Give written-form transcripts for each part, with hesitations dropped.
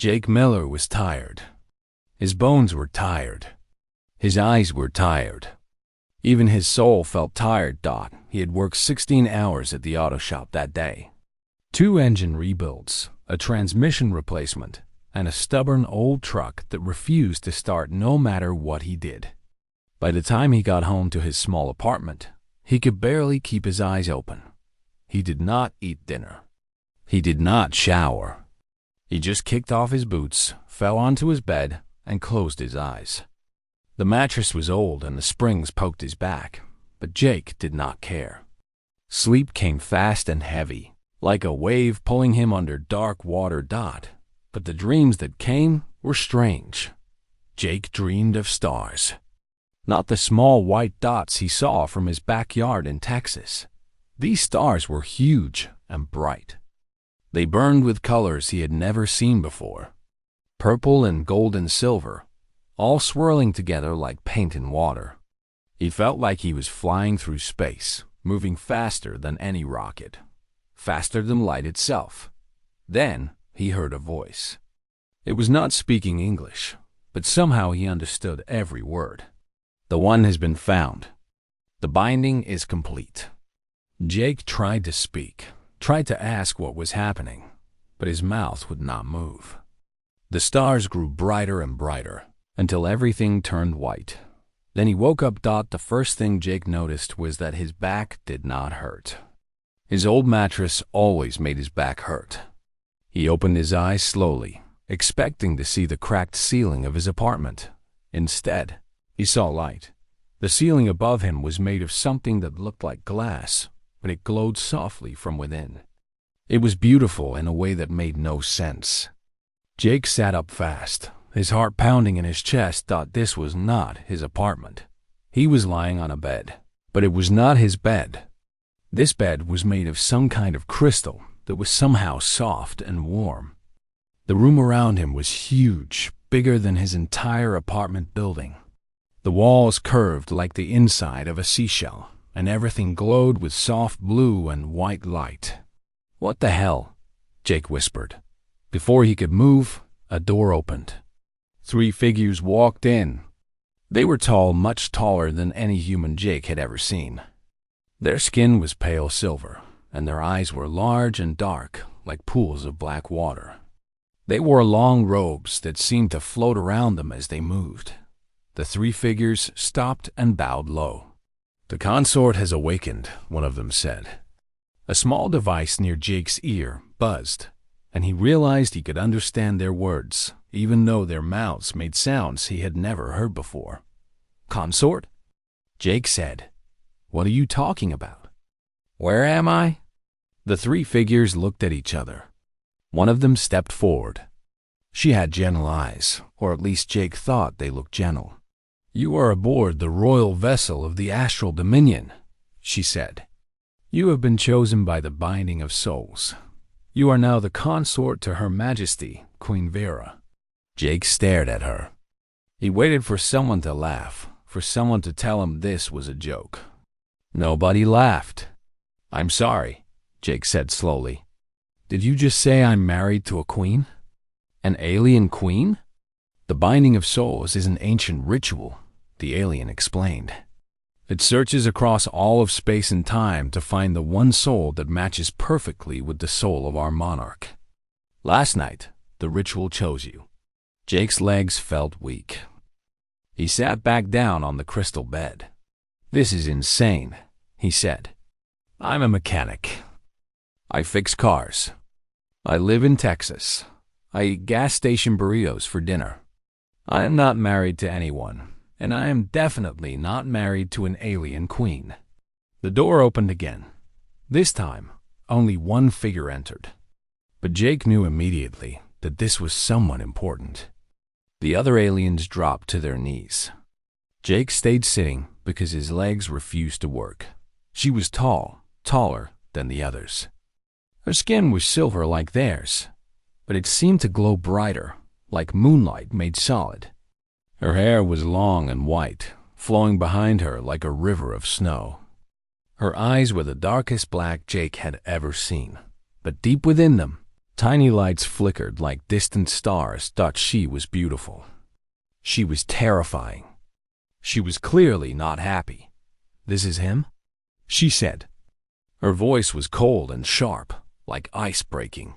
Jake Miller was tired. His bones were tired. His eyes were tired. Even his soul felt tired. He had worked 16 hours at the auto shop that day. 2 engine rebuilds, a transmission replacement, and a stubborn old truck that refused to start no matter what he did. By the time he got home to his small apartment, he could barely keep his eyes open. He did not eat dinner. He did not shower. He just kicked off his boots, fell onto his bed, and closed his eyes. The mattress was old and the springs poked his back, but Jake did not care. Sleep came fast and heavy, like a wave pulling him under dark water. But the dreams that came were strange. Jake dreamed of stars. Not the small white dots he saw from his backyard in Texas. These stars were huge and bright. They burned with colors he had never seen before. Purple and gold and silver, all swirling together like paint in water. He felt like he was flying through space, moving faster than any rocket, faster than light itself. Then he heard a voice. It was not speaking English, but somehow he understood every word. The one has been found. The binding is complete. Jake tried to speak, tried to ask what was happening, but his mouth would not move. The stars grew brighter and brighter, until everything turned white. Then he woke up. The first thing Jake noticed was that his back did not hurt. His old mattress always made his back hurt. He opened his eyes slowly, expecting to see the cracked ceiling of his apartment. Instead, he saw light. The ceiling above him was made of something that looked like glass, but it glowed softly from within. It was beautiful in a way that made no sense. Jake sat up fast, his heart pounding in his chest. This was not his apartment. He was lying on a bed, but it was not his bed. This bed was made of some kind of crystal that was somehow soft and warm. The room around him was huge, bigger than his entire apartment building. The walls curved like the inside of a seashell, and everything glowed with soft blue and white light. "What the hell?" Jake whispered. Before he could move, a door opened. 3 figures walked in. They were tall, much taller than any human Jake had ever seen. Their skin was pale silver, and their eyes were large and dark, like pools of black water. They wore long robes that seemed to float around them as they moved. The 3 figures stopped and bowed low. "The consort has awakened," one of them said. A small device near Jake's ear buzzed, and he realized he could understand their words, even though their mouths made sounds he had never heard before. "Consort?" Jake said. "What are you talking about?" "Where am I?" The 3 figures looked at each other. One of them stepped forward. She had gentle eyes, or at least Jake thought they looked gentle. "You are aboard the royal vessel of the Astral Dominion," she said. "You have been chosen by the binding of souls. You are now the consort to Her Majesty, Queen Vera." Jake stared at her. He waited for someone to laugh, for someone to tell him this was a joke. Nobody laughed. "I'm sorry," Jake said slowly. "Did you just say I'm married to a queen? An alien queen?" "The binding of souls is an ancient ritual," the alien explained. "It searches across all of space and time to find the one soul that matches perfectly with the soul of our monarch. Last night, the ritual chose you." Jake's legs felt weak. He sat back down on the crystal bed. "This is insane," he said. "I'm a mechanic. I fix cars. I live in Texas. I eat gas station burritos for dinner. I am not married to anyone, and I am definitely not married to an alien queen." The door opened again. This time, only 1 figure entered. But Jake knew immediately that this was someone important. The other aliens dropped to their knees. Jake stayed sitting because his legs refused to work. She was tall, taller than the others. Her skin was silver like theirs, but it seemed to glow brighter, like moonlight made solid. Her hair was long and white, flowing behind her like a river of snow. Her eyes were the darkest black Jake had ever seen, but deep within them, Tiny lights flickered like distant stars. She was beautiful. She was terrifying. She was clearly not happy. "This is him?" she said. Her voice was cold and sharp, like ice breaking.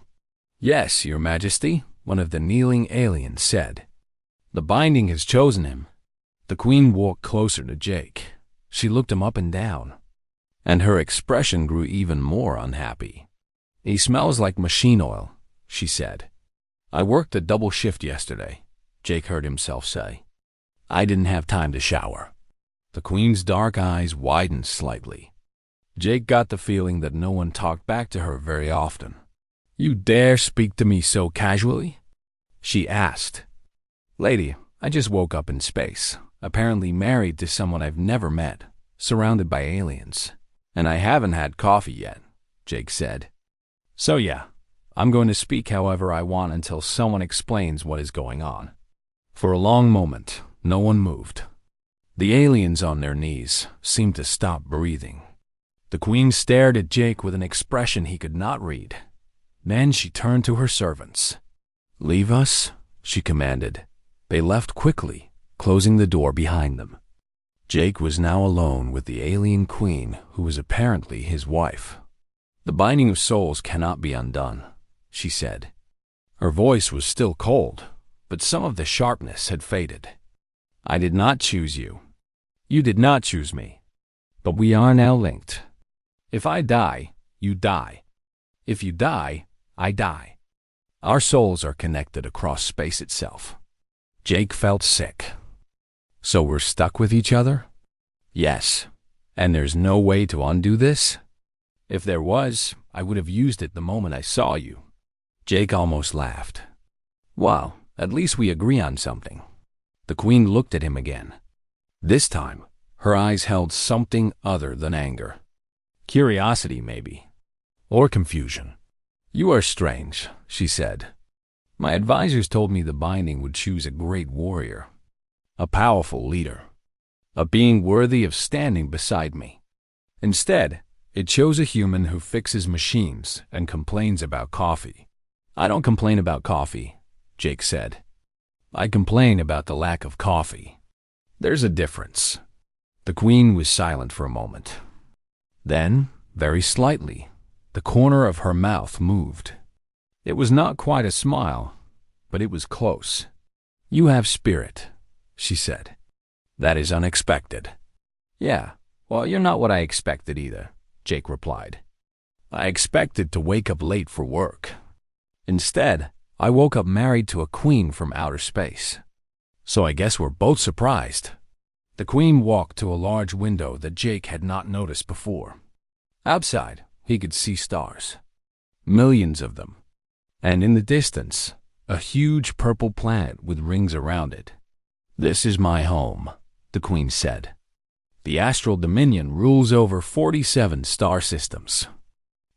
"Yes, Your Majesty," one of the kneeling aliens said. "The binding has chosen him." The Queen walked closer to Jake. She looked him up and down, and her expression grew even more unhappy. "He smells like machine oil," she said. "I worked a double shift yesterday," Jake heard himself say. "I didn't have time to shower." The Queen's dark eyes widened slightly. Jake got the feeling that no one talked back to her very often. "You dare speak to me so casually?" she asked. "Lady, I just woke up in space, apparently married to someone I've never met, surrounded by aliens. And I haven't had coffee yet," Jake said. "So yeah, I'm going to speak however I want until someone explains what is going on." For a long moment, no one moved. The aliens on their knees seemed to stop breathing. The Queen stared at Jake with an expression he could not read. Then she turned to her servants. "Leave us," she commanded. They left quickly, closing the door behind them. Jake was now alone with the alien queen, who was apparently his wife. "The binding of souls cannot be undone," she said. Her voice was still cold, but some of the sharpness had faded. "I did not choose you. You did not choose me. But we are now linked. If I die, you die. If you die, I die. Our souls are connected across space itself." Jake felt sick. "So we're stuck with each other?" "Yes. And there's no way to undo this?" "If there was, I would have used it the moment I saw you." Jake almost laughed. "Well, at least we agree on something." The Queen looked at him again. This time, her eyes held something other than anger. Curiosity, maybe. Or confusion. "You are strange," she said. "My advisors told me the binding would choose a great warrior, a powerful leader, a being worthy of standing beside me. Instead, it chose a human who fixes machines and complains about coffee." "I don't complain about coffee," Jake said. "I complain about the lack of coffee. There's a difference." The Queen was silent for a moment. Then, very slightly, the corner of her mouth moved. It was not quite a smile, but it was close. "You have spirit," she said. "That is unexpected." "Yeah, well, you're not what I expected either," Jake replied. "I expected to wake up late for work. Instead, I woke up married to a queen from outer space. So I guess we're both surprised." The Queen walked to a large window that Jake had not noticed before. Outside, he could see stars. Millions of them. And in the distance, a huge purple planet with rings around it. "This is my home," the Queen said. "The Astral Dominion rules over 47 star systems.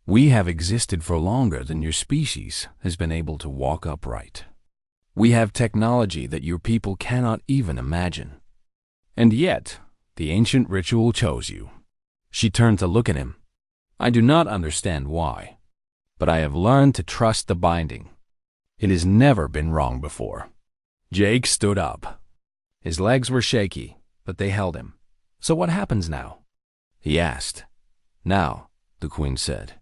We have existed for longer than your species has been able to walk upright. We have technology that your people cannot even imagine. And yet, the ancient ritual chose you." She turned to look at him. "I do not understand why, but I have learned to trust the binding. It has never been wrong before." Jake stood up. His legs were shaky, but they held him. "So what happens now?" he asked. "Now," the Queen said,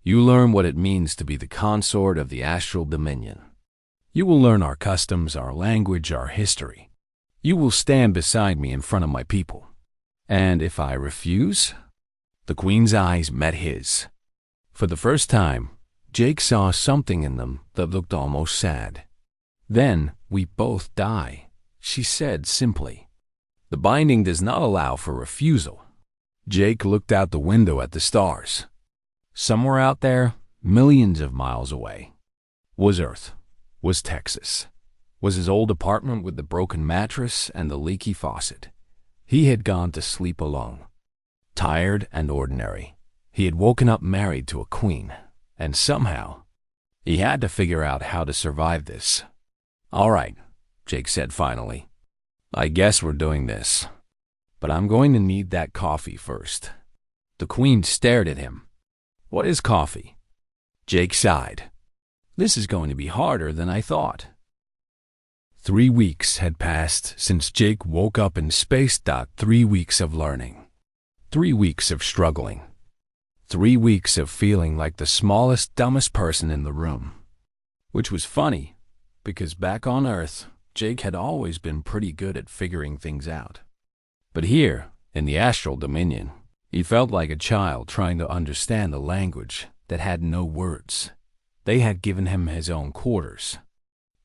"you learn what it means to be the consort of the Astral Dominion. You will learn our customs, our language, our history. You will stand beside me in front of my people. And if I refuse?" The Queen's eyes met his. For the first time, Jake saw something in them that looked almost sad. "Then we both die," she said simply. "The binding does not allow for refusal." Jake looked out the window at the stars. Somewhere out there, millions of miles away, was Earth, was Texas, was his old apartment with the broken mattress and the leaky faucet. He had gone to sleep alone. Tired and ordinary, he had woken up married to a queen, and somehow, he had to figure out how to survive this. "All right," Jake said finally. "I guess we're doing this. But I'm going to need that coffee first." The Queen stared at him. "What is coffee?" Jake sighed. This is going to be harder than I thought. 3 weeks had passed since Jake woke up in space. 3 weeks of learning. 3 weeks of struggling. 3 weeks of feeling like the smallest, dumbest person in the room. Which was funny, because back on Earth, Jake had always been pretty good at figuring things out. But here, in the Astral Dominion, he felt like a child trying to understand a language that had no words. They had given him his own quarters.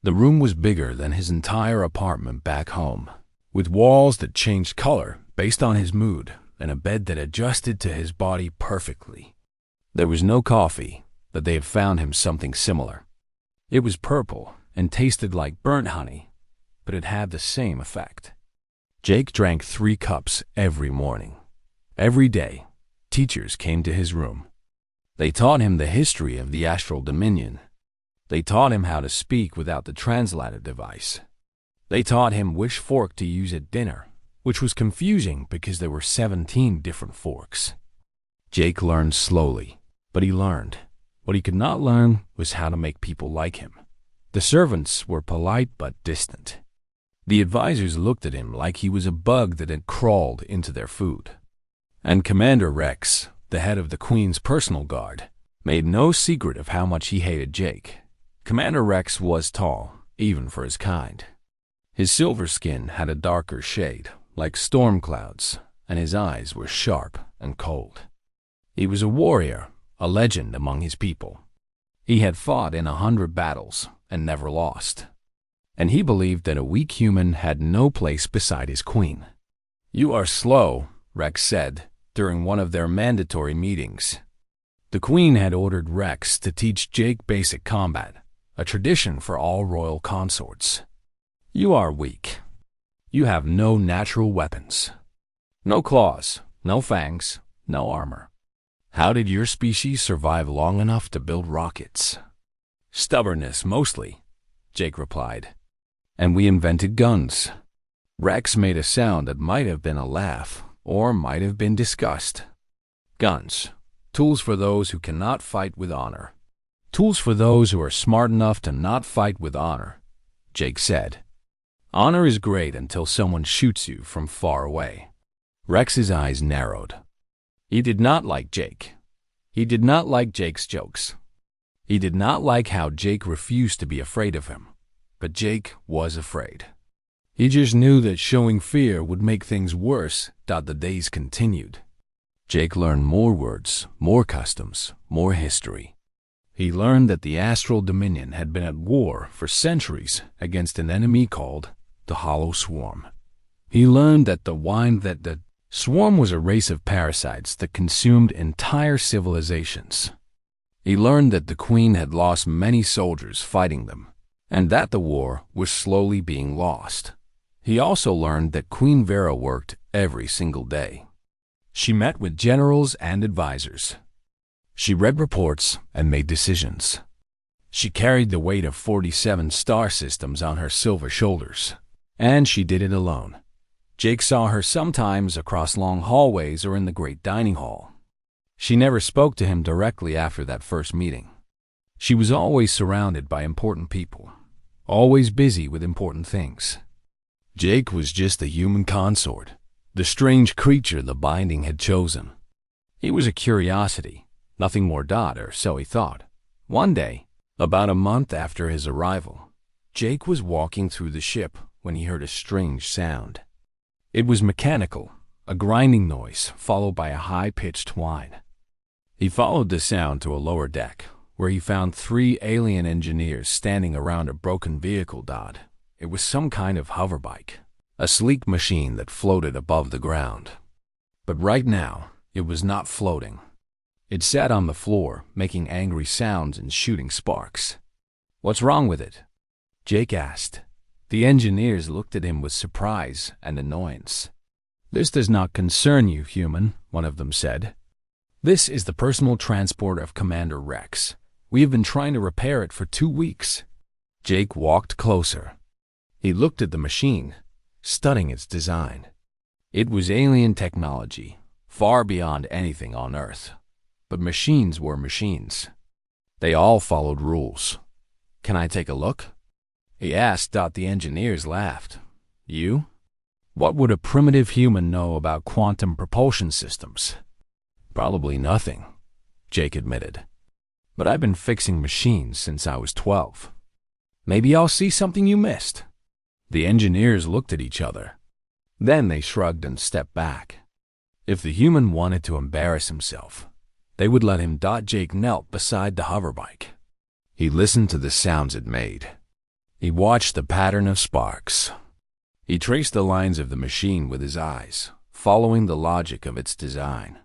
The room was bigger than his entire apartment back home, with walls that changed color based on his mood and a bed that adjusted to his body perfectly. There was no coffee, but they had found him something similar. It was purple and tasted like burnt honey, but it had the same effect. Jake drank 3 cups every morning. Every day, teachers came to his room. They taught him the history of the Astral Dominion. They taught him how to speak without the translator device. They taught him which fork to use at dinner, which was confusing because there were 17 different forks. Jake learned slowly, but he learned. What he could not learn was how to make people like him. The servants were polite but distant. The advisors looked at him like he was a bug that had crawled into their food. And Commander Rex, the head of the Queen's personal guard, made no secret of how much he hated Jake. Commander Rex was tall, even for his kind. His silver skin had a darker shade, like storm clouds, and his eyes were sharp and cold. He was a warrior, a legend among his people. He had fought in 100 battles and never lost. And he believed that a weak human had no place beside his queen. "You are slow," Rex said during one of their mandatory meetings. The queen had ordered Rex to teach Jake basic combat, a tradition for all royal consorts. "You are weak. You have no natural weapons. No claws, no fangs, no armor. How did your species survive long enough to build rockets?" "Stubbornness, mostly," Jake replied. "And we invented guns." Rex made a sound that might have been a laugh or might have been disgust. "Guns. Tools for those who cannot fight with honor. Tools for those who are smart enough to not fight with honor," Jake said. "Honor is great until someone shoots you from far away." Rex's eyes narrowed. He did not like Jake. He did not like Jake's jokes. He did not like how Jake refused to be afraid of him. But Jake was afraid. He just knew that showing fear would make things worse. The days continued. Jake learned more words, more customs, more history. He learned that the Astral Dominion had been at war for centuries against an enemy called the Hollow Swarm. He learned that the Swarm was a race of parasites that consumed entire civilizations. He learned that the Queen had lost many soldiers fighting them, and that the war was slowly being lost. He also learned that Queen Vera worked every single day. She met with generals and advisors. She read reports and made decisions. She carried the weight of 47 star systems on her silver shoulders, and she did it alone. Jake saw her sometimes across long hallways or in the great dining hall. She never spoke to him directly after that first meeting. She was always surrounded by important people, always busy with important things. Jake was just a human consort, the strange creature the binding had chosen. He was a curiosity, nothing more, or so he thought. One day, about a month after his arrival, Jake was walking through the ship when he heard a strange sound. It was mechanical, a grinding noise followed by a high-pitched whine. He followed the sound to a lower deck, where he found 3 alien engineers standing around a broken vehicle. It was some kind of hoverbike, a sleek machine that floated above the ground. But right now, it was not floating. It sat on the floor, making angry sounds and shooting sparks. "What's wrong with it?" Jake asked. The engineers looked at him with surprise and annoyance. "This does not concern you, human," one of them said. "This is the personal transport of Commander Rex. We have been trying to repair it for 2 weeks." Jake walked closer. He looked at the machine, studying its design. It was alien technology, far beyond anything on Earth. But machines were machines. They all followed rules. Can I take a look? He asked. The engineers laughed. You? What would a primitive human know about quantum propulsion systems? Probably nothing, Jake admitted. But I've been fixing machines since I was 12. Maybe I'll see something you missed. The engineers looked at each other. Then they shrugged and stepped back. If the human wanted to embarrass himself, they would let him. Jake knelt beside the hoverbike. He listened to the sounds it made. He watched the pattern of sparks. He traced the lines of the machine with his eyes, following the logic of its design.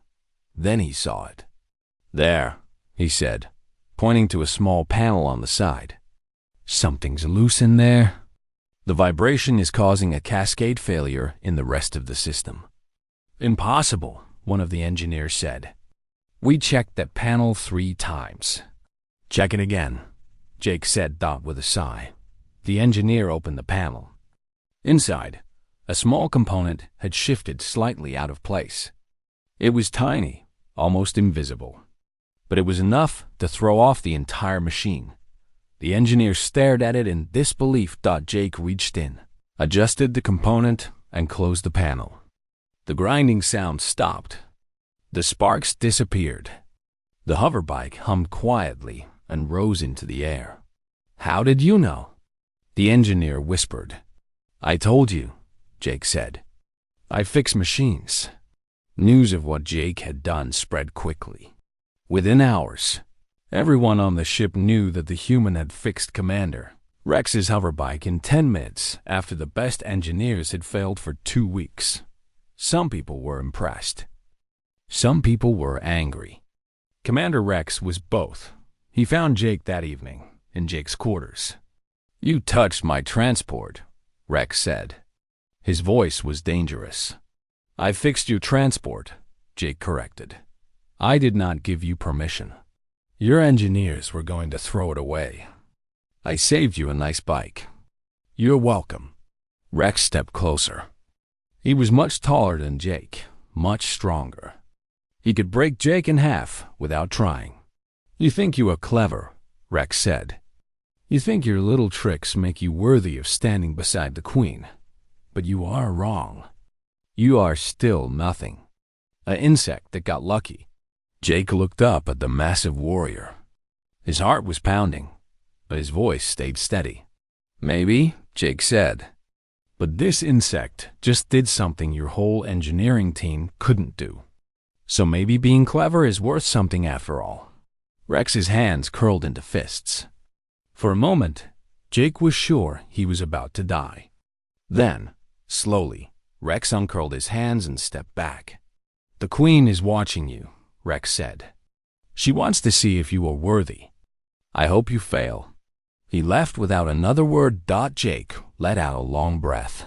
Then he saw it. There, he said, pointing to a small panel on the side. Something's loose in there. The vibration is causing a cascade failure in the rest of the system. Impossible, one of the engineers said. We checked that panel 3 times. Check it again, Jake said. With a sigh. The engineer opened the panel. Inside, a small component had shifted slightly out of place. It was tiny, almost invisible, but it was enough to throw off the entire machine. The engineer stared at it in disbelief. Jake reached in, adjusted the component, and closed the panel. The grinding sound stopped. The sparks disappeared. The hoverbike hummed quietly and rose into the air. How did you know? The engineer whispered. I told you, Jake said. I fix machines. News of what Jake had done spread quickly. Within hours, everyone on the ship knew that the human had fixed Commander Rex's hoverbike in 10 minutes after the best engineers had failed for 2 weeks. Some people were impressed. Some people were angry. Commander Rex was both. He found Jake that evening in Jake's quarters. You touched my transport, Rex said. His voice was dangerous. I fixed your transport, Jake corrected. I did not give you permission. Your engineers were going to throw it away. I saved you a nice bike. You're welcome. Rex stepped closer. He was much taller than Jake, much stronger. He could break Jake in half without trying. You think you are clever, Rex said. You think your little tricks make you worthy of standing beside the Queen. But you are wrong. You are still nothing. An insect that got lucky. Jake looked up at the massive warrior. His heart was pounding, but his voice stayed steady. Maybe, Jake said. But this insect just did something your whole engineering team couldn't do. So maybe being clever is worth something after all. Rex's hands curled into fists. For a moment, Jake was sure he was about to die. Then, slowly, Rex uncurled his hands and stepped back. The Queen is watching you, Rex said. She wants to see if you are worthy. I hope you fail. He left without another word. Jake let out a long breath.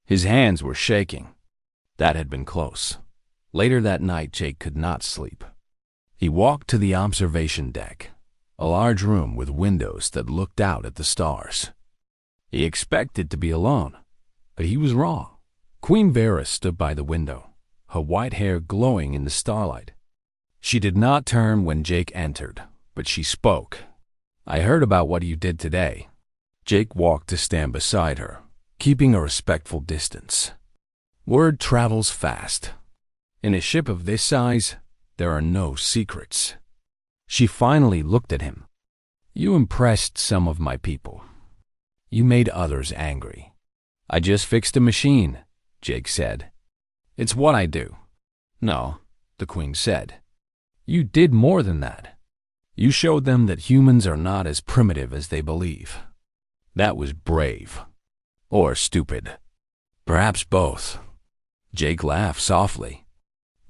His hands were shaking. That had been close. Later that night, Jake could not sleep. He walked to the observation deck, a large room with windows that looked out at the stars. He expected to be alone, but he was wrong. Queen Vera stood by the window, her white hair glowing in the starlight. She did not turn when Jake entered, but she spoke. I heard about what you did today. Jake walked to stand beside her, keeping a respectful distance. Word travels fast. In a ship of this size, there are no secrets. She finally looked at him. You impressed some of my people. You made others angry. I just fixed a machine, Jake said. It's what I do. No, the Queen said. You did more than that. You showed them that humans are not as primitive as they believe. That was brave. Or stupid. Perhaps both. Jake laughed softly.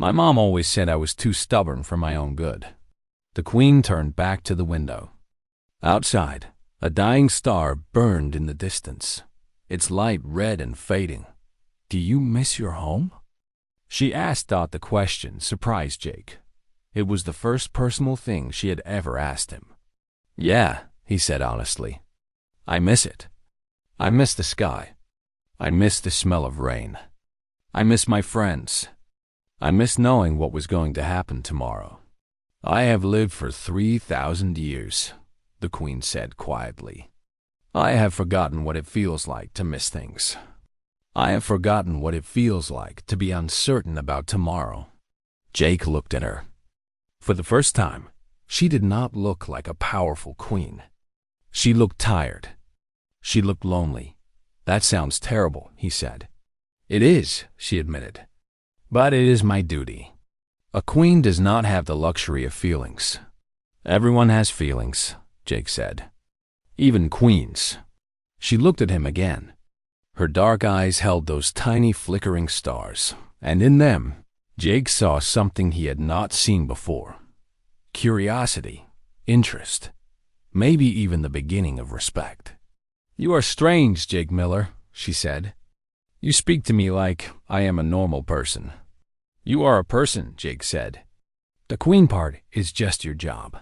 My mom always said I was too stubborn for my own good. The Queen turned back to the window. Outside, a dying star burned in the distance, its light red and fading. Do you miss your home? She asked. The question surprised Jake. It was the first personal thing she had ever asked him. Yeah, he said honestly. I miss it. I miss the sky. I miss the smell of rain. I miss my friends. I miss knowing what was going to happen tomorrow. I have lived for 3,000 years. the Queen said quietly. "I have forgotten what it feels like to miss things. I have forgotten what it feels like to be uncertain about tomorrow." Jake looked at her. For the first time, she did not look like a powerful queen. She looked tired. She looked lonely. "That sounds terrible," he said. "It is," she admitted. "But it is my duty. A queen does not have the luxury of feelings." "Everyone has feelings," Jake said. "Even queens." She looked at him again. Her dark eyes held those tiny flickering stars, and in them, Jake saw something he had not seen before. Curiosity, interest, maybe even the beginning of respect. "You are strange, Jake Miller," she said. "You speak to me like I am a normal person." "You are a person," Jake said. "The queen part is just your job."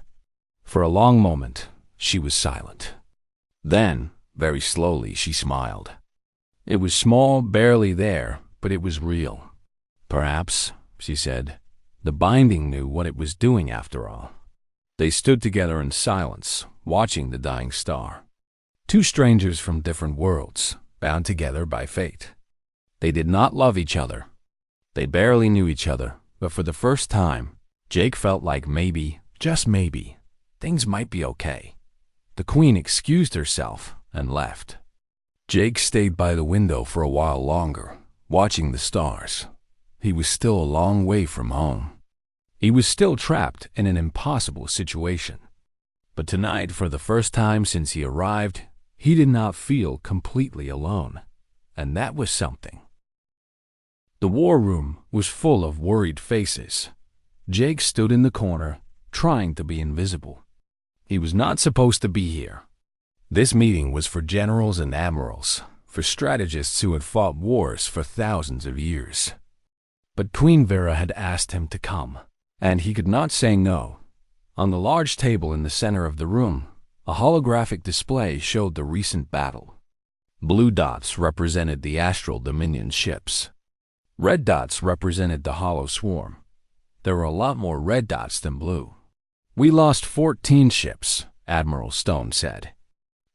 For a long moment, she was silent. Then, very slowly, she smiled. It was small, barely there, but it was real. "Perhaps," she said, "the binding knew what it was doing after all." They stood together in silence, watching the dying star. Two strangers from different worlds, bound together by fate. They did not love each other. They barely knew each other, but for the first time, Jake felt like maybe, just maybe, things might be okay. The Queen excused herself and left. Jake stayed by the window for a while longer, watching the stars. He was still a long way from home. He was still trapped in an impossible situation. But tonight, for the first time since he arrived, he did not feel completely alone. And that was something. The war room was full of worried faces. Jake stood in the corner, trying to be invisible. He was not supposed to be here. This meeting was for generals and admirals, for strategists who had fought wars for thousands of years. But Queen Vera had asked him to come, and he could not say no. On the large table in the center of the room, a holographic display showed the recent battle. Blue dots represented the Astral Dominion ships. Red dots represented the Hollow Swarm. There were a lot more red dots than blue. "We lost 14 ships," Admiral Stone said.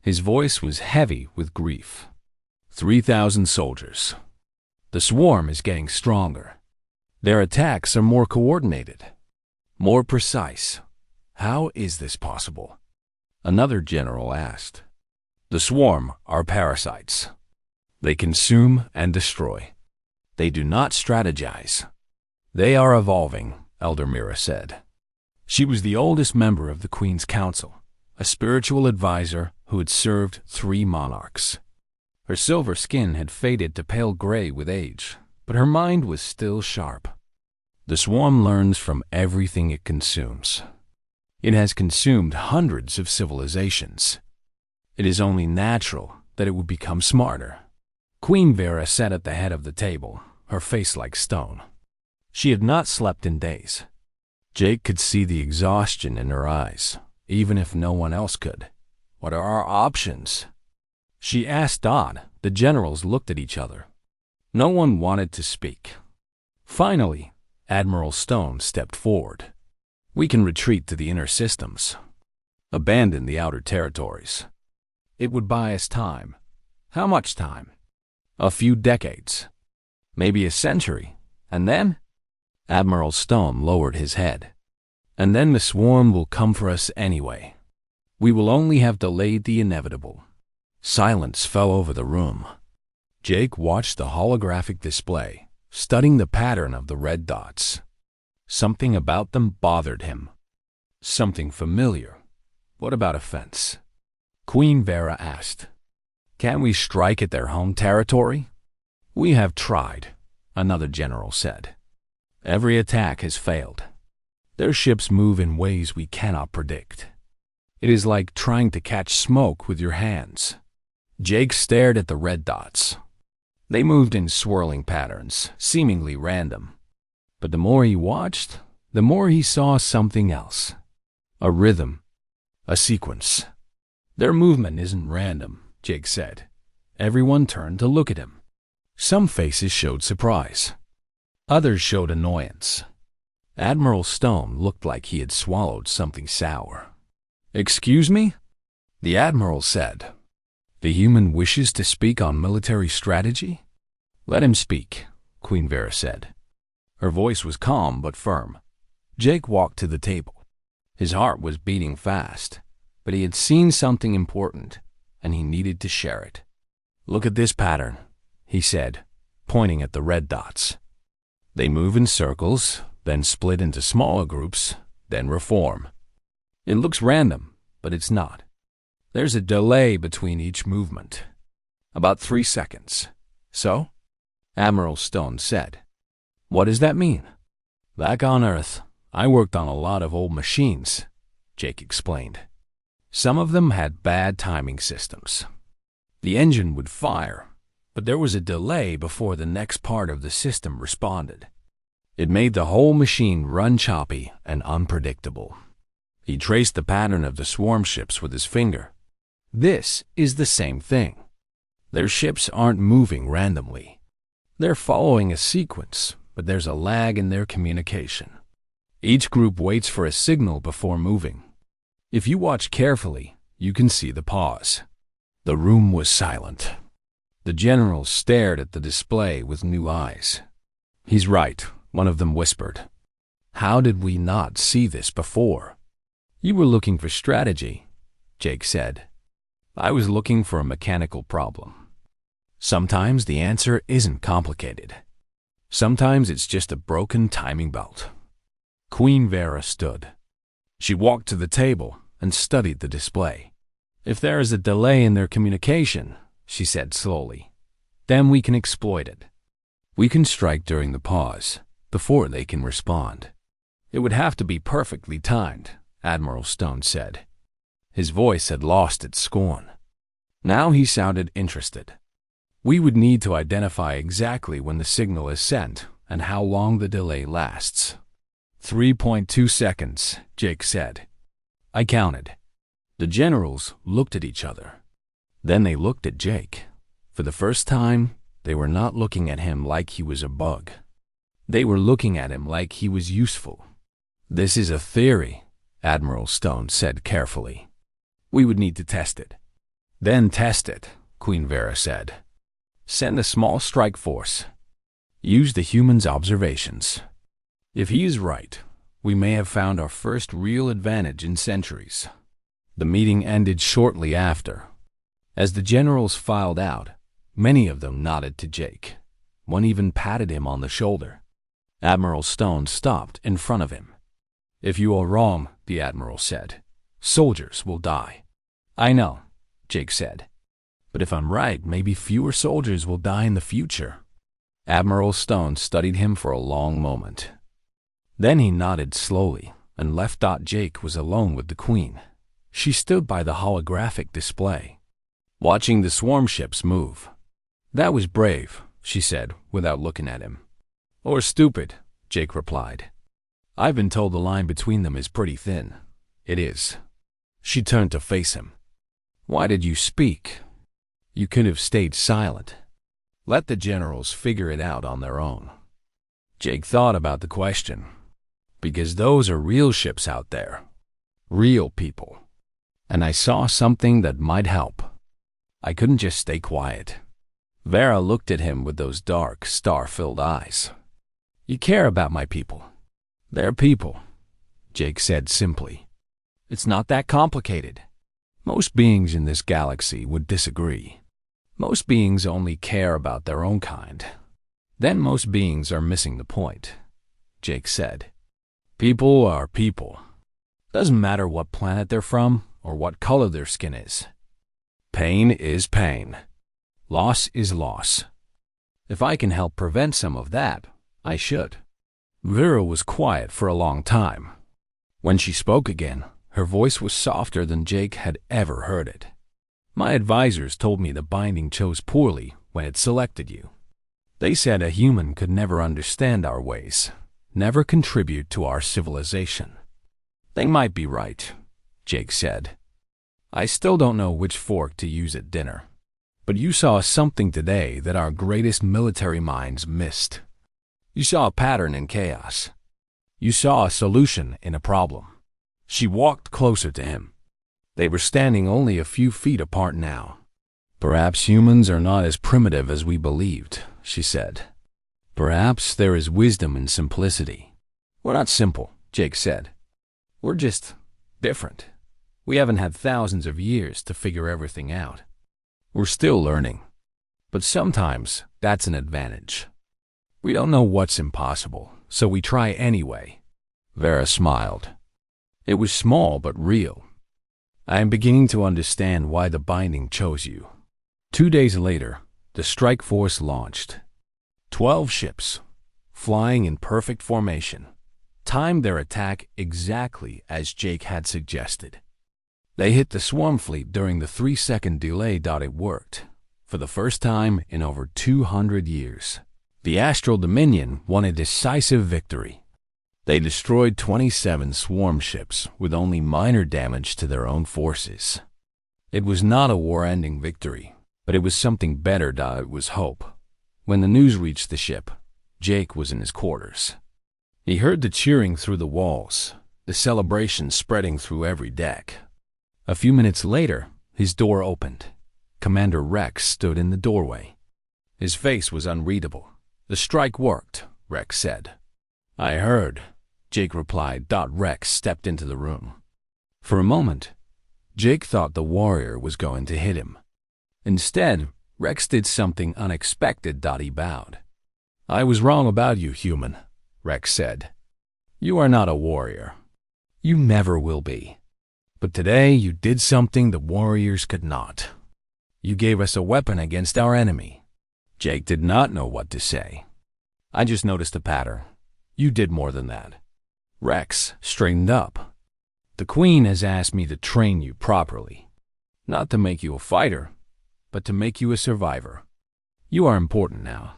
His voice was heavy with grief. 3,000 soldiers. The swarm is getting stronger. Their attacks are more coordinated, more precise. How is this possible? Another general asked. The swarm are parasites. They consume and destroy. They do not strategize. They are evolving, Elder Mira said. She was the oldest member of the Queen's Council, a spiritual advisor who had served 3 monarchs. Her silver skin had faded to pale gray with age, but her mind was still sharp. The swarm learns from everything it consumes. It has consumed hundreds of civilizations. It is only natural that it would become smarter. Queen Vera sat at the head of the table, her face like stone. She had not slept in days. Jake could see the exhaustion in her eyes, even if no one else could. What are our options? She asked Dodd. The generals looked at each other. No one wanted to speak. Finally, Admiral Stone stepped forward. We can retreat to the inner systems. Abandon the outer territories. It would buy us time. How much time? A few decades. Maybe a century. And then? Admiral Stone lowered his head. And then the swarm will come for us anyway. We will only have delayed the inevitable. Silence fell over the room. Jake watched the holographic display, studying the pattern of the red dots. Something about them bothered him. Something familiar. What about a fence? Queen Vera asked. Can we strike at their home territory? We have tried, another general said. Every attack has failed. Their ships move in ways we cannot predict. It is like trying to catch smoke with your hands. Jake stared at the red dots. They moved in swirling patterns, seemingly random. But the more he watched, the more he saw something else. A rhythm. A sequence. Their movement isn't random, Jake said. Everyone turned to look at him. Some faces showed surprise. Others showed annoyance. Admiral Stone looked like he had swallowed something sour. Excuse me? The Admiral said. The human wishes to speak on military strategy? Let him speak, Queen Vera said. Her voice was calm but firm. Jake walked to the table. His heart was beating fast, but he had seen something important, and he needed to share it. Look at this pattern, he said, pointing at the red dots. They move in circles, then split into smaller groups, then reform. It looks random, but it's not. There's a delay between each movement. About 3 seconds. So? Admiral Stone said. What does that mean? Back on Earth, I worked on a lot of old machines, Jake explained. Some of them had bad timing systems. The engine would fire, but there was a delay before the next part of the system responded. It made the whole machine run choppy and unpredictable. He traced the pattern of the swarm ships with his finger. This is the same thing. Their ships aren't moving randomly. They're following a sequence, but there's a lag in their communication. Each group waits for a signal before moving. If you watch carefully, you can see the pause. The room was silent. The generals stared at the display with new eyes. He's right, one of them whispered. How did we not see this before? You were looking for strategy, Jake said. I was looking for a mechanical problem. Sometimes the answer isn't complicated. Sometimes it's just a broken timing belt. Queen Vera stood. She walked to the table and studied the display. If there is a delay in their communication, she said slowly, then we can exploit it. We can strike during the pause, before they can respond. It would have to be perfectly timed, Admiral Stone said. His voice had lost its scorn. Now he sounded interested. We would need to identify exactly when the signal is sent and how long the delay lasts. 3.2 seconds, Jake said. I counted. The generals looked at each other. Then they looked at Jake. For the first time, they were not looking at him like he was a bug. They were looking at him like he was useful. This is a theory, Admiral Stone said carefully. We would need to test it. Then test it, Queen Vera said. Send a small strike force. Use the human's observations. If he is right, we may have found our first real advantage in centuries. The meeting ended shortly after. As the generals filed out, many of them nodded to Jake. One even patted him on the shoulder. Admiral Stone stopped in front of him. If you are wrong, the Admiral said, soldiers will die. I know, Jake said. But if I'm right, maybe fewer soldiers will die in the future. Admiral Stone studied him for a long moment. Then he nodded slowly and left. Jake was alone with the Queen. She stood by the holographic display, watching the swarm ships move. That was brave, she said, without looking at him. Or stupid, Jake replied. I've been told the line between them is pretty thin. It is. She turned to face him. Why did you speak? You could have stayed silent. Let the generals figure it out on their own. Jake thought about the question. Because those are real ships out there. Real people. And I saw something that might help. I couldn't just stay quiet. Vera looked at him with those dark, star-filled eyes. You care about my people. They're people, Jake said simply. It's not that complicated. Most beings in this galaxy would disagree. Most beings only care about their own kind. Then most beings are missing the point, Jake said. People are people. Doesn't matter what planet they're from or what color their skin is. Pain is pain. Loss is loss. If I can help prevent some of that, I should. Vera was quiet for a long time. When she spoke again, her voice was softer than Jake had ever heard it. My advisors told me the binding chose poorly when it selected you. They said a human could never understand our ways, never contribute to our civilization. They might be right, Jake said. I still don't know which fork to use at dinner. But you saw something today that our greatest military minds missed. You saw a pattern in chaos. You saw a solution in a problem. She walked closer to him. They were standing only a few feet apart now. "Perhaps humans are not as primitive as we believed," she said. "Perhaps there is wisdom in simplicity." "We're not simple," Jake said. "We're just different. We haven't had thousands of years to figure everything out. We're still learning. But sometimes that's an advantage. We don't know what's impossible, so we try anyway." Vera smiled. It was small but real. "I am beginning to understand why the Binding chose you." 2 days later, the strike force launched. 12 ships, flying in perfect formation, timed their attack exactly as Jake had suggested. They hit the swarm fleet during the 3-second delay. It worked, for the first time in over 200 years. The Astral Dominion won a decisive victory. They destroyed 27 swarm ships with only minor damage to their own forces. It was not a war-ending victory, but it was something better. It was hope. When the news reached the ship, Jake was in his quarters. He heard the cheering through the walls, the celebration spreading through every deck. A few minutes later, his door opened. Commander Rex stood in the doorway. His face was unreadable. "The strike worked," Rex said. "I heard," Jake replied. Rex stepped into the room. For a moment, Jake thought the warrior was going to hit him. Instead, Rex did something unexpected. He bowed. "I was wrong about you, human," Rex said. "You are not a warrior. You never will be. But today you did something the warriors could not. You gave us a weapon against our enemy." Jake did not know what to say. "I just noticed a pattern. You did more than that." Rex straightened up. "The Queen has asked me to train you properly. Not to make you a fighter, but to make you a survivor. You are important now.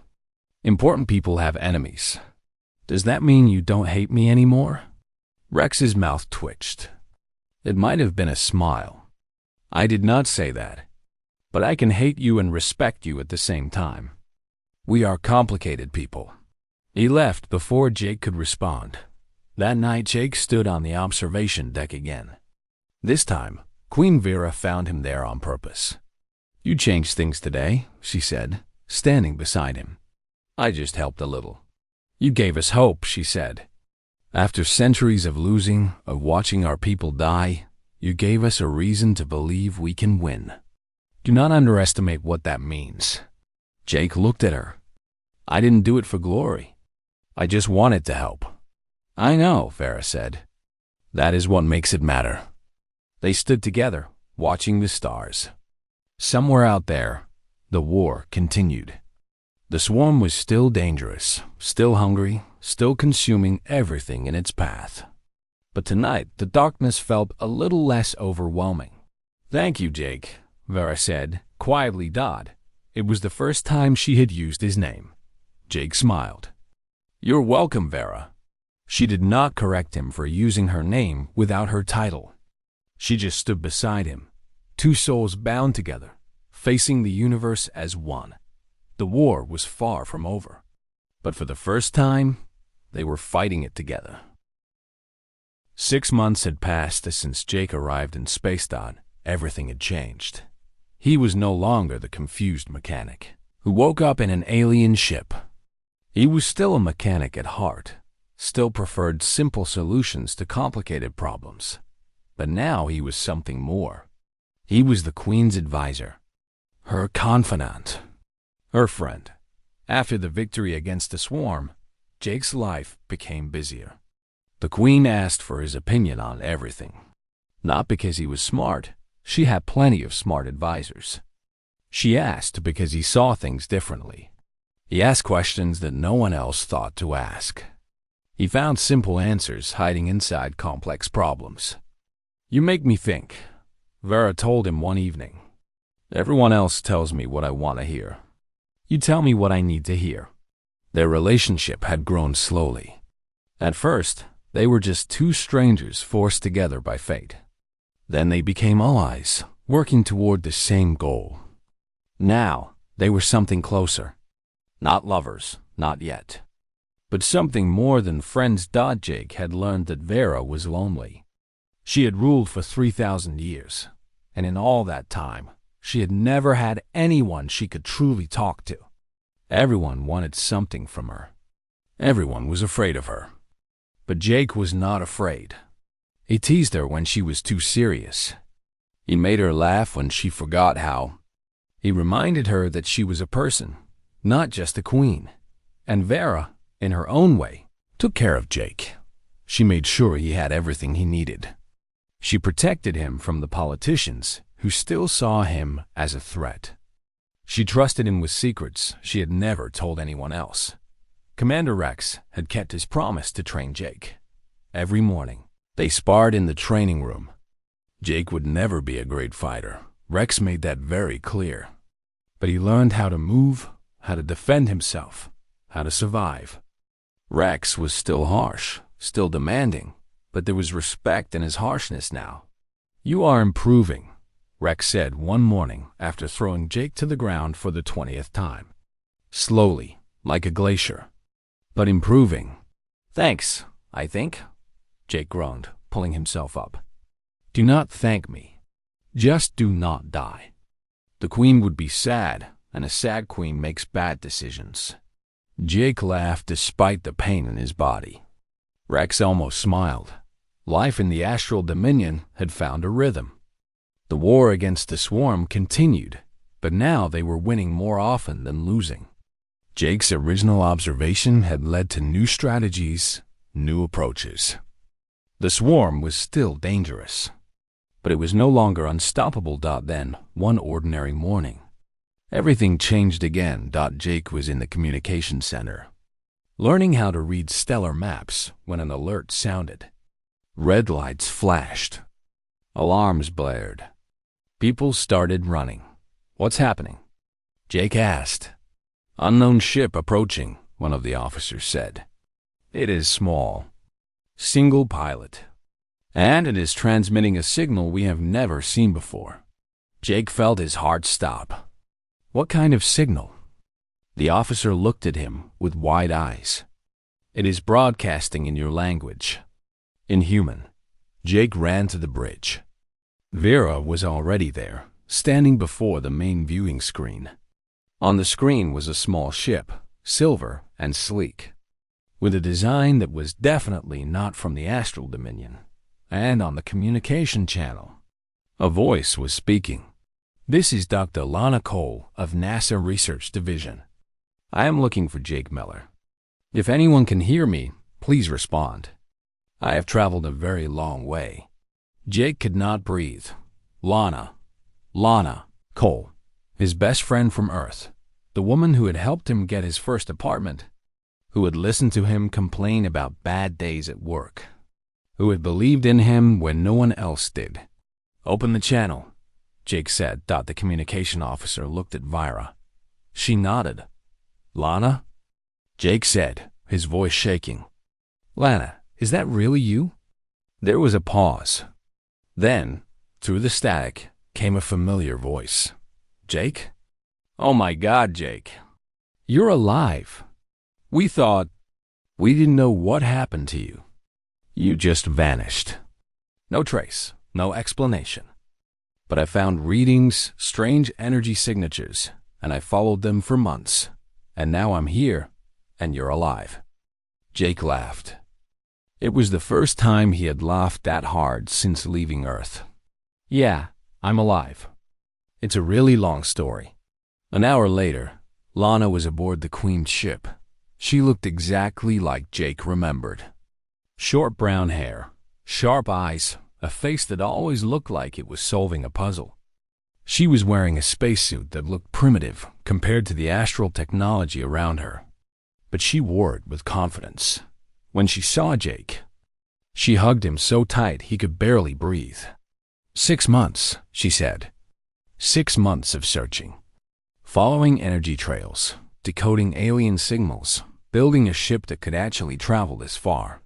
Important people have enemies. Does that mean you don't hate me anymore?" Rex's mouth twitched. It might have been a smile. "I did not say that. But I can hate you and respect you at the same time. We are complicated people." He left before Jake could respond. That night, Jake stood on the observation deck again. This time, Queen Vera found him there on purpose. "You changed things today," she said, standing beside him. "I just helped a little." "You gave us hope," she said. "After centuries of losing, of watching our people die, you gave us a reason to believe we can win. Do not underestimate what that means." Jake looked at her. "I didn't do it for glory. I just wanted to help." "I know," Vera said. "That is what makes it matter." They stood together, watching the stars. Somewhere out there, the war continued. The swarm was still dangerous, still hungry, still consuming everything in its path. But tonight, the darkness felt a little less overwhelming. "Thank you, Jake," Vera said, quietly. It was the first time she had used his name. Jake smiled. "You're welcome, Vera." She did not correct him for using her name without her title. She just stood beside him, two souls bound together, facing the universe as one. The war was far from over, but for the first time, they were fighting it together. 6 months had passed since Jake arrived in Space. Everything had changed. He was no longer the confused mechanic who woke up in an alien ship. He was still a mechanic at heart, still preferred simple solutions to complicated problems. But now he was something more. He was the Queen's advisor, her confidant, her friend. After the victory against the swarm, Jake's life became busier. The Queen asked for his opinion on everything. Not because he was smart. She had plenty of smart advisors. She asked because he saw things differently. He asked questions that no one else thought to ask. He found simple answers hiding inside complex problems. "You make me think," Vera told him one evening. "Everyone else tells me what I want to hear. You tell me what I need to hear." Their relationship had grown slowly. At first, they were just two strangers forced together by fate. Then they became allies, working toward the same goal. Now, they were something closer. Not lovers, not yet. But something more than friends. Jake had learned that Vera was lonely. She had ruled for 3,000 years, And in all that time, she had never had anyone she could truly talk to. Everyone wanted something from her. Everyone was afraid of her. But Jake was not afraid. He teased her when she was too serious. He made her laugh when she forgot how. He reminded her that she was a person, not just a queen. And Vera, in her own way, took care of Jake. She made sure he had everything he needed. She protected him from the politicians who still saw him as a threat. She trusted him with secrets she had never told anyone else. Commander Rex had kept his promise to train Jake. Every morning, they sparred in the training room. Jake would never be a great fighter. Rex made that very clear. But he learned how to move, how to defend himself, how to survive. Rex was still harsh, still demanding, but there was respect in his harshness now. "You are improving," Rex said one morning after throwing Jake to the ground for the 20th time. "Slowly, like a glacier, but improving." "Thanks, I think," Jake groaned, pulling himself up. "Do not thank me. Just do not die." The queen would be sad, and a sad queen makes bad decisions. Jake laughed despite the pain in his body. Rex almost smiled. Life in the astral dominion had found a rhythm. The war against the swarm continued, but now they were winning more often than losing. Jake's original observation had led to new strategies, new approaches. The swarm was still dangerous, but it was no longer unstoppable. Then, one ordinary morning, everything changed again. Jake was in the communication center, learning how to read stellar maps when an alert sounded. Red lights flashed. Alarms blared. People started running. "What's happening?" Jake asked. "Unknown ship approaching," one of the officers said. "It is small. Single pilot. And it is transmitting a signal we have never seen before." Jake felt his heart stop. "What kind of signal?" The officer looked at him with wide eyes. "It is broadcasting in your language." In human. Jake ran to the bridge. Vera was already there, standing before the main viewing screen. On the screen was a small ship, silver and sleek, with a design that was definitely not from the astral dominion. And on the communication channel, a voice was speaking. "This is Dr. Lana Cole of NASA Research Division. I am looking for Jake Miller. If anyone can hear me, please respond. I have traveled a very long way." Jake could not breathe. Lana Cole, his best friend from Earth, the woman who had helped him get his first apartment, who had listened to him complain about bad days at work, who had believed in him when no one else did. "Open the channel," Jake said. The communication officer looked at Vira. She nodded. "Lana?" Jake said, his voice shaking. "Lana, is that really you?" There was a pause. Then, through the static, came a familiar voice. "Jake? Oh my God, Jake. You're alive. We didn't know what happened to you. You just vanished. No trace, no explanation. But I found readings, strange energy signatures, and I followed them for months. And now I'm here, and you're alive." Jake laughed. It was the first time he had laughed that hard since leaving Earth. "Yeah, I'm alive. It's a really long story." An hour later, Lana was aboard the Queen's ship. She looked exactly like Jake remembered. Short brown hair, sharp eyes, a face that always looked like it was solving a puzzle. She was wearing a spacesuit that looked primitive compared to the astral technology around her. But she wore it with confidence. When she saw Jake, she hugged him so tight he could barely breathe. 6 months, she said. 6 months of searching. Following energy trails, decoding alien signals, building a ship that could actually travel this far.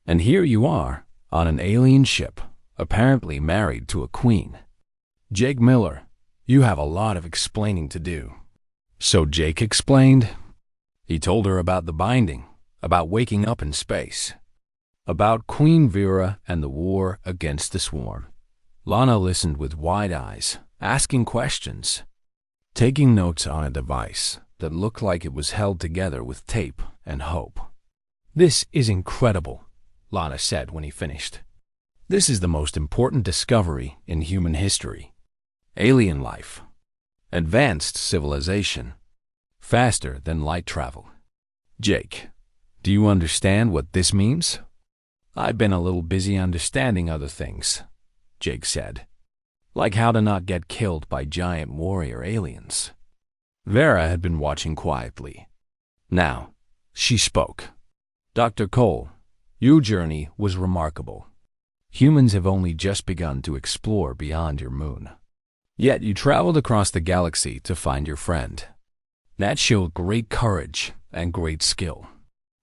And here you are, on an alien ship, apparently married to a queen. "Jake Miller, you have a lot of explaining to do." So Jake explained. He told her about the binding, about waking up in space, about Queen Vera and the war against the swarm. Lana listened with wide eyes, asking questions, taking notes on a device that looked like it was held together with tape and hope. "This is incredible," Lana said when he finished. "This is the most important discovery in human history. Alien life. Advanced civilization. Faster than light travel. Jake, do you understand what this means?" "I've been a little busy understanding other things," Jake said. "Like how to not get killed by giant warrior aliens." Vera had been watching quietly. Now, she spoke. "Dr. Cole, your journey was remarkable. Humans have only just begun to explore beyond your moon. Yet you traveled across the galaxy to find your friend. That showed great courage and great skill."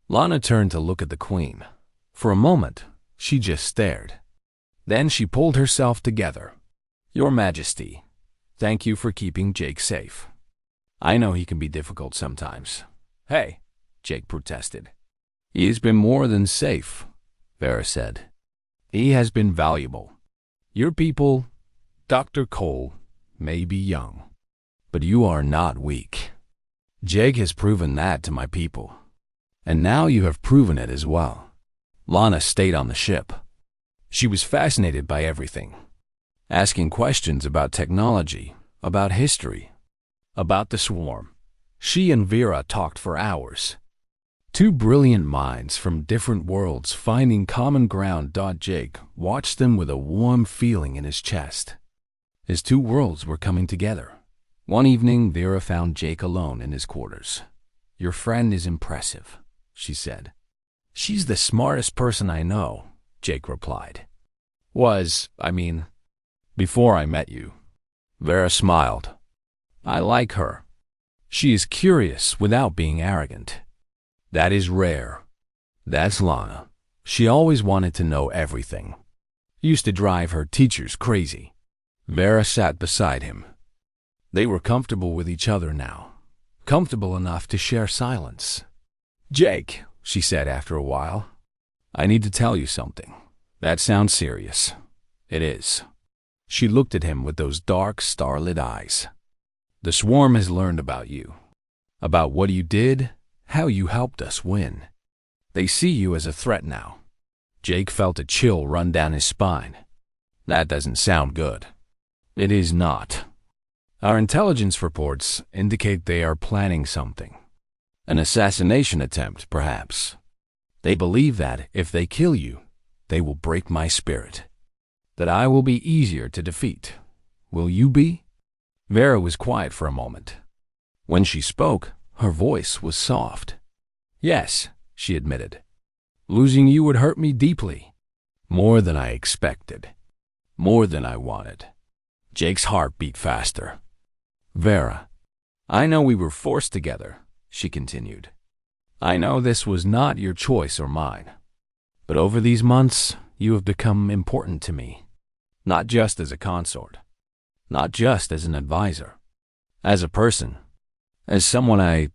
Lana turned to look at the Queen. For a moment, she just stared. Then she pulled herself together. "Your Majesty, thank you for keeping Jake safe. I know he can be difficult sometimes." "Hey," Jake protested. "He has been more than safe," Vera said. "He has been valuable. Your people, Dr. Cole, may be young, but you are not weak. Jake has proven that to my people, and now you have proven it as well." Lana stayed on the ship. She was fascinated by everything, asking questions about technology, about history, about the swarm. She and Vera talked for hours. Two brilliant minds from different worlds finding common ground. Jake watched them with a warm feeling in his chest. His two worlds were coming together. One evening, Vera found Jake alone in his quarters. "Your friend is impressive," she said. "She's the smartest person I know," Jake replied. Before I met you." Vera smiled. "I like her. She is curious without being arrogant. That is rare. That's Lana. She always wanted to know everything. Used to drive her teachers crazy." Vera sat beside him. They were comfortable with each other now, comfortable enough to share silence. "Jake," she said after a while, "I need to tell you something. That sounds serious." "It is." She looked at him with those dark, starlit eyes. "The swarm has learned about you, about what you did, how you helped us win. They see you as a threat now." Jake felt a chill run down his spine. "That doesn't sound good." "It is not. Our intelligence reports indicate they are planning something. An assassination attempt, perhaps. They believe that if they kill you, they will break my spirit. That I will be easier to defeat. Will you be?" Vera was quiet for a moment. When she spoke, her voice was soft. "Yes," she admitted. "Losing you would hurt me deeply. More than I expected. More than I wanted." Jake's heart beat faster. "Vera, I know we were forced together," she continued. "I know this was not your choice or mine. But over these months, you have become important to me. Not just as a consort. Not just as an advisor. As a person. As someone I—"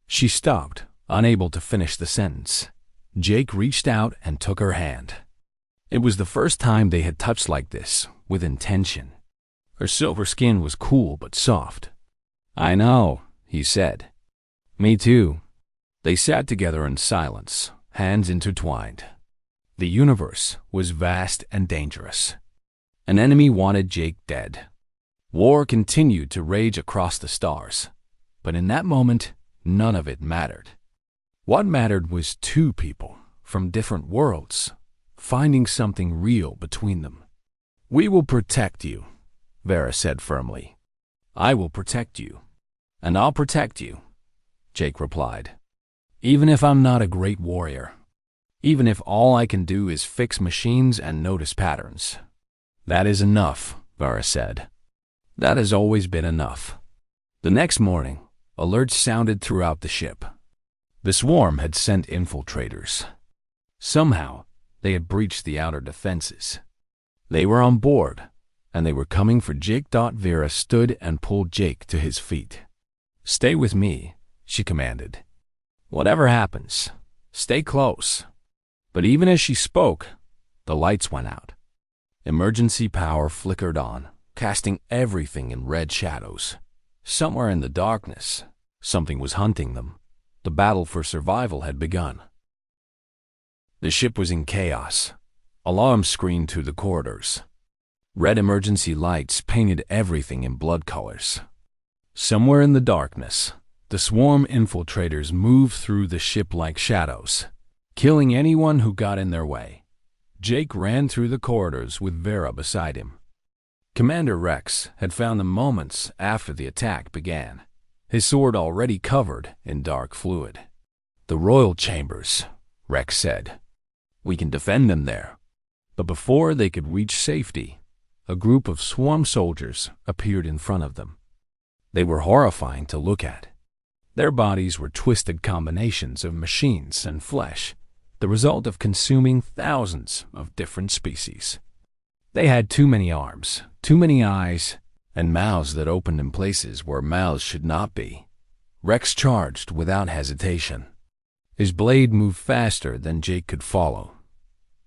She stopped, unable to finish the sentence. Jake reached out and took her hand. It was the first time they had touched like this, with intention. Her silver skin was cool but soft. "I know," he said. "Me too." They sat together in silence, hands intertwined. The universe was vast and dangerous. An enemy wanted Jake dead. War continued to rage across the stars. But in that moment, none of it mattered. What mattered was two people from different worlds, finding something real between them. "We will protect you," Vera said firmly. "I will protect you. And I'll protect you," Jake replied. "Even if I'm not a great warrior. Even if all I can do is fix machines and notice patterns." "That is enough," Vera said. "That has always been enough." The next morning, alerts sounded throughout the ship. The swarm had sent infiltrators. Somehow, they had breached the outer defenses. They were on board, and they were coming for Jake. Vera stood and pulled Jake to his feet. "Stay with me," she commanded. "Whatever happens, stay close." But even as she spoke, the lights went out. Emergency power flickered on, casting everything in red shadows. Somewhere in the darkness, something was hunting them. The battle for survival had begun. The ship was in chaos. Alarms screamed through the corridors. Red emergency lights painted everything in blood colors. Somewhere in the darkness, the swarm infiltrators moved through the ship like shadows, killing anyone who got in their way. Jake ran through the corridors with Vera beside him. Commander Rex had found them moments after the attack began, his sword already covered in dark fluid. "The royal chambers," Rex said. "We can defend them there." But before they could reach safety, a group of swarm soldiers appeared in front of them. They were horrifying to look at. Their bodies were twisted combinations of machines and flesh, the result of consuming thousands of different species. They had too many arms, too many eyes, and mouths that opened in places where mouths should not be. Rex charged without hesitation. His blade moved faster than Jake could follow,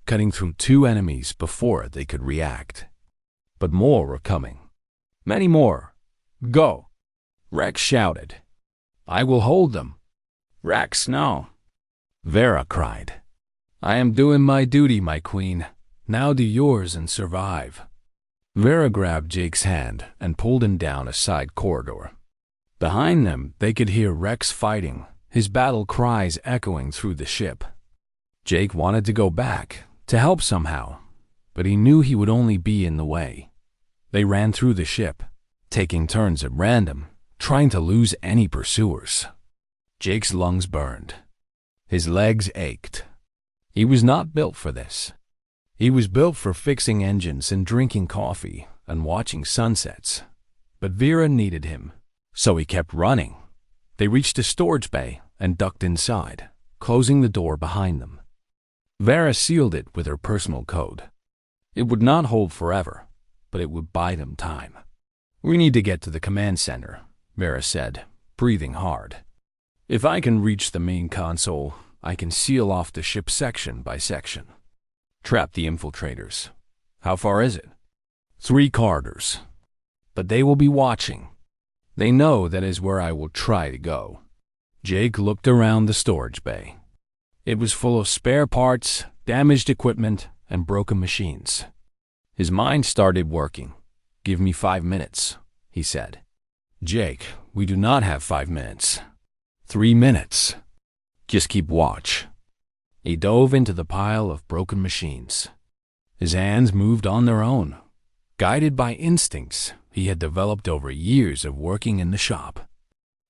cutting through two enemies before they could react. But more were coming. Many more. "Go!" Rex shouted. "I will hold them." "Rex, no!" Vera cried. "I am doing my duty, my queen. Now do yours and survive." Vera grabbed Jake's hand and pulled him down a side corridor. Behind them, they could hear Rex fighting, his battle cries echoing through the ship. Jake wanted to go back, to help somehow, but he knew he would only be in the way. They ran through the ship, taking turns at random, trying to lose any pursuers. Jake's lungs burned. His legs ached. He was not built for this. He was built for fixing engines and drinking coffee and watching sunsets. But Vera needed him, so he kept running. They reached a storage bay and ducked inside, closing the door behind them. Vera sealed it with her personal code. It would not hold forever, but it would buy them time. "We need to get to the command center," Vera said, breathing hard. "If I can reach the main console, I can seal off the ship section by section. Trap the infiltrators. How far is it?" 3 corridors. But they will be watching. They know that is where I will try to go. Jake looked around the storage bay. It was full of spare parts, damaged equipment, and broken machines. His mind started working. "Give me 5 minutes," he said. "Jake, we do not have 5 minutes. 3 minutes. Just keep watch." He dove into the pile of broken machines. His hands moved on their own, guided by instincts he had developed over years of working in the shop.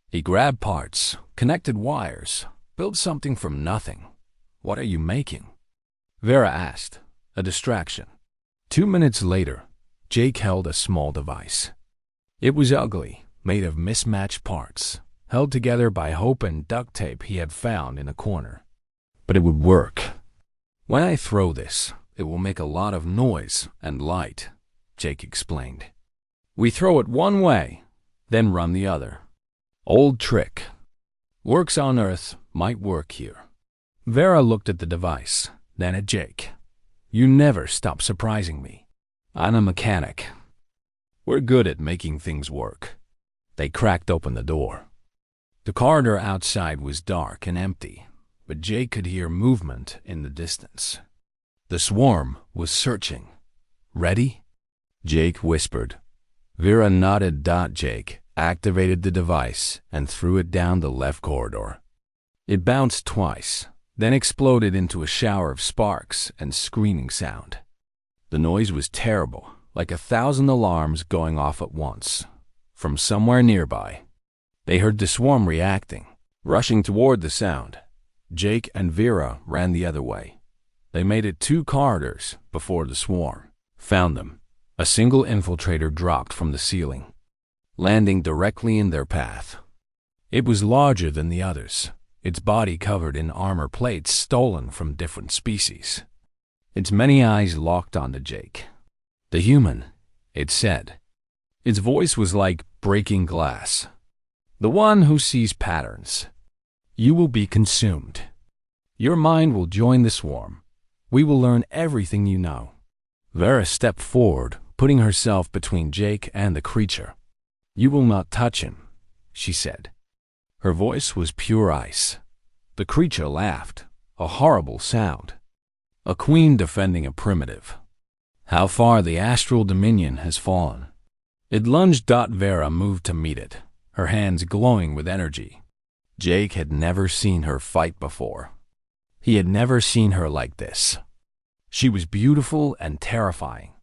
He grabbed parts, connected wires, built something from nothing. "What are you making?" Vera asked, a distraction. 2 minutes later, Jake held a small device. It was ugly, made of mismatched parts, held together by hope and duct tape he had found in a corner. But it would work. "When I throw this, it will make a lot of noise and light," Jake explained. "We throw it one way, then run the other. Old trick. Works on Earth, might work here." Vera looked at the device, then at Jake. "You never stop surprising me. I'm a mechanic. We're good at making things work." They cracked open the door. The corridor outside was dark and empty, but Jake could hear movement in the distance. The swarm was searching. "Ready?" Jake whispered. Vera nodded. Jake activated the device and threw it down the left corridor. It bounced twice, then exploded into a shower of sparks and screaming sound. The noise was terrible, like 1,000 alarms going off at once. From somewhere nearby, they heard the swarm reacting, rushing toward the sound. Jake and Vera ran the other way. They made it 2 corridors before the swarm found them. A single infiltrator dropped from the ceiling, landing directly in their path. It was larger than the others, its body covered in armor plates stolen from different species. Its many eyes locked onto Jake. "The human," it said. Its voice was like breaking glass. "The one who sees patterns. You will be consumed. Your mind will join the swarm. We will learn everything you know. Vera stepped forward, putting herself between Jake and the creature. "You will not touch him," she said. Her voice was pure ice. The creature laughed, a horrible sound. A queen defending a primitive. How far the astral dominion has fallen. It lunged. Vera moved to meet it, her hands glowing with energy. Jake had never seen her fight before. He had never seen her like this. She was beautiful and terrifying,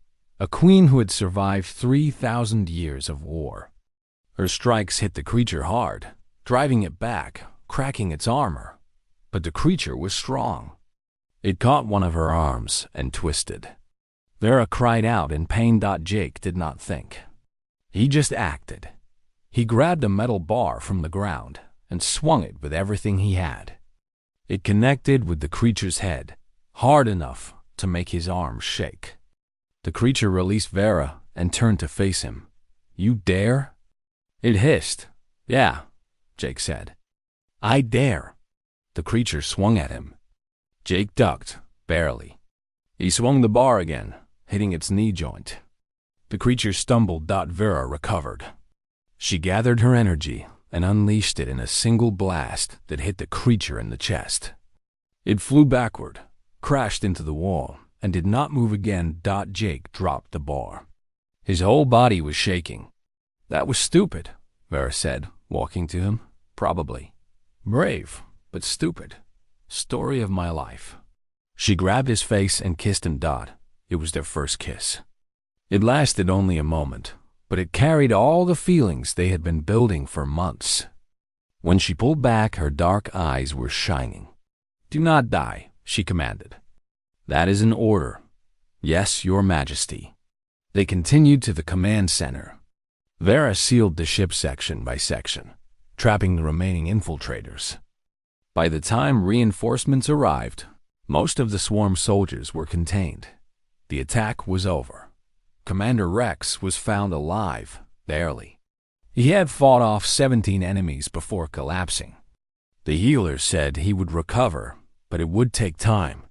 a queen who had survived 3,000 years of war. Her strikes hit the creature hard, driving it back, cracking its armor. But the creature was strong. It caught one of her arms and twisted. Vera cried out in pain. Jake did not think. He just acted. He grabbed a metal bar from the ground and swung it with everything he had. It connected with the creature's head, hard enough to make his arms shake. The creature released Vera and turned to face him. "You dare?" It hissed. "Yeah," Jake said. "I dare." The creature swung at him. Jake ducked, barely. He swung the bar again, hitting its knee joint. The creature stumbled. Vera recovered. She gathered her energy and unleashed it in a single blast that hit the creature in the chest. It flew backward, crashed into the wall, and did not move again. Jake dropped the bar. His whole body was shaking. "That was stupid," Vera said, walking to him. "Probably. Brave, but stupid. Story of my life." She grabbed his face and kissed him. It was their first kiss. It lasted only a moment, but it carried all the feelings they had been building for months. When she pulled back, her dark eyes were shining. "Do not die," she commanded. "That is an order." "Yes, Your Majesty." They continued to the command center. Vera sealed the ship section by section, trapping the remaining infiltrators. By the time reinforcements arrived, most of the swarm soldiers were contained. The attack was over. Commander Rex was found alive, barely. He had fought off 17 enemies before collapsing. The healer said he would recover, but it would take time.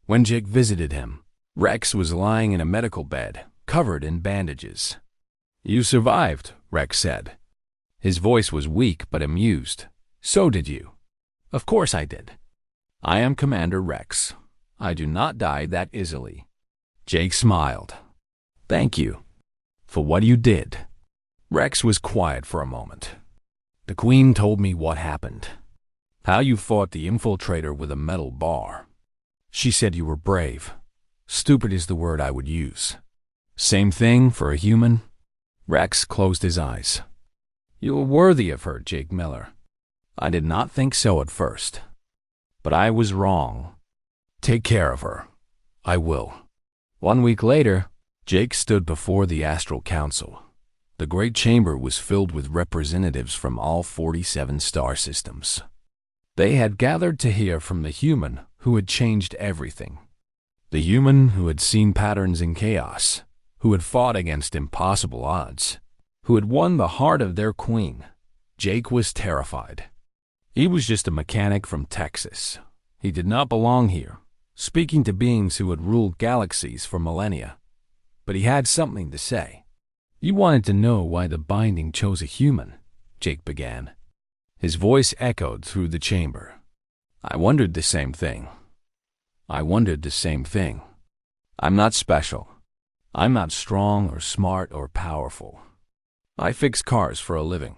When Jake visited him, Rex was lying in a medical bed, covered in bandages. "You survived," Rex said. His voice was weak but amused. "So did you." "Of course I did. I am Commander Rex. I do not die that easily." Jake smiled. "Thank you for what you did." Rex was quiet for a moment. "The Queen told me what happened. How you fought the infiltrator with a metal bar. She said you were brave. Stupid is the word I would use. Same thing for a human?" Rex closed his eyes. "You were worthy of her, Jake Miller. I did not think so at first. But I was wrong. Take care of her. I will." 1 week later, Jake stood before the Astral Council. The great chamber was filled with representatives from all 47 star systems. They had gathered to hear from the human who had changed everything. The human who had seen patterns in chaos, who had fought against impossible odds, who had won the heart of their queen. Jake was terrified. He was just a mechanic from Texas. He did not belong here, speaking to beings who had ruled galaxies for millennia. But he had something to say. "You wanted to know why the binding chose a human," Jake began. His voice echoed through the chamber. "I wondered the same thing. I wondered the same thing. I'm not special. I'm not strong or smart or powerful. I fix cars for a living.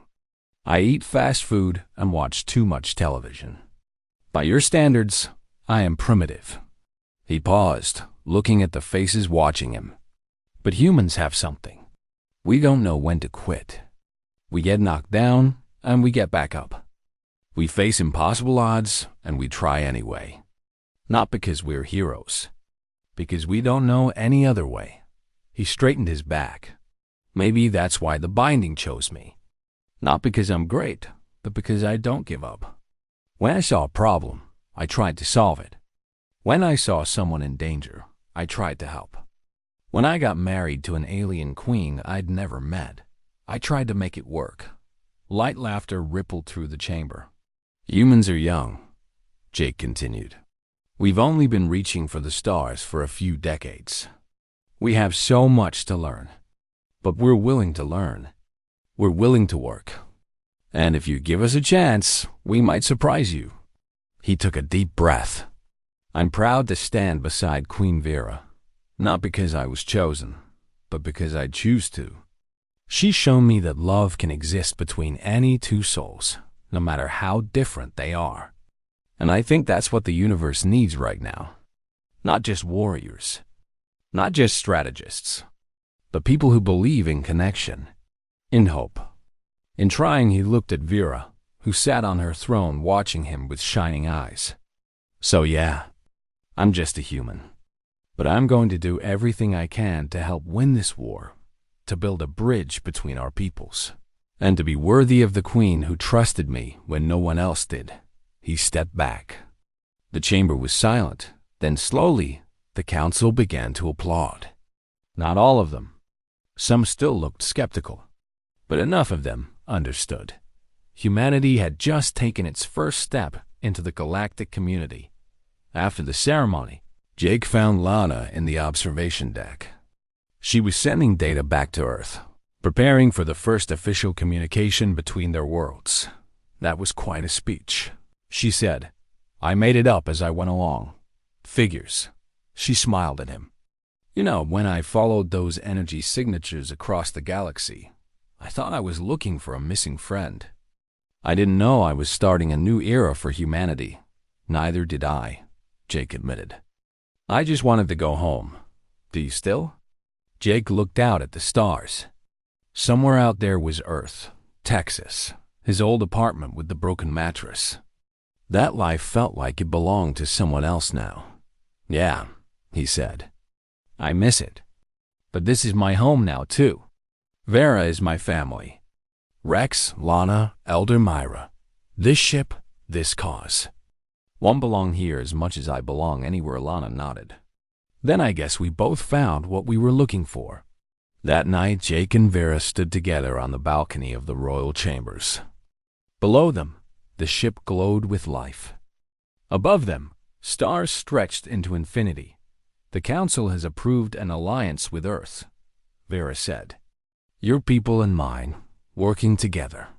I eat fast food and watch too much television. By your standards, I am primitive." He paused, looking at the faces watching him. "But humans have something. We don't know when to quit. We get knocked down and we get back up. We face impossible odds and we try anyway. Not because we're heroes. Because we don't know any other way." He straightened his back. "Maybe that's why the binding chose me. Not because I'm great, but because I don't give up. When I saw a problem, I tried to solve it. When I saw someone in danger, I tried to help. When I got married to an alien queen I'd never met, I tried to make it work." Light laughter rippled through the chamber. "Humans are young," Jake continued. "We've only been reaching for the stars for a few decades. We have so much to learn. But we're willing to learn. We're willing to work. And if you give us a chance, we might surprise you." He took a deep breath. "I'm proud to stand beside Queen Vera, not because I was chosen, but because I choose to. She's shown me that love can exist between any two souls, no matter how different they are. And I think that's what the universe needs right now. Not just warriors, not just strategists, but people who believe in connection, in hope." In trying, he looked at Vera, who sat on her throne watching him with shining eyes. "So yeah, I'm just a human. But I'm going to do everything I can to help win this war, to build a bridge between our peoples, and to be worthy of the queen who trusted me when no one else did." He stepped back. The chamber was silent. Then slowly, the council began to applaud. Not all of them. Some still looked skeptical, but enough of them understood. Humanity had just taken its first step into the galactic community. After the ceremony, Jake found Lana in the observation deck. She was sending data back to Earth, preparing for the first official communication between their worlds. That was quite a speech. She said, "I made it up as I went along. Figures." She smiled at him. "You know, when I followed those energy signatures across the galaxy, I thought I was looking for a missing friend. I didn't know I was starting a new era for humanity." "Neither did I," Jake admitted. "I just wanted to go home. Do you still?" Jake looked out at the stars. Somewhere out there was Earth, Texas, his old apartment with the broken mattress. That life felt like it belonged to someone else now. "Yeah," he said. "I miss it. But this is my home now, too. Vera is my family. Rex, Lana, Elder Myra. This ship, this cause. One belong here as much as I belong anywhere." Lana nodded. "Then I guess we both found what we were looking for." That night, Jake and Vera stood together on the balcony of the royal chambers. Below them, the ship glowed with life. Above them, stars stretched into infinity. "The Council has approved an alliance with Earth," Vera said. "Your people and mine, working together.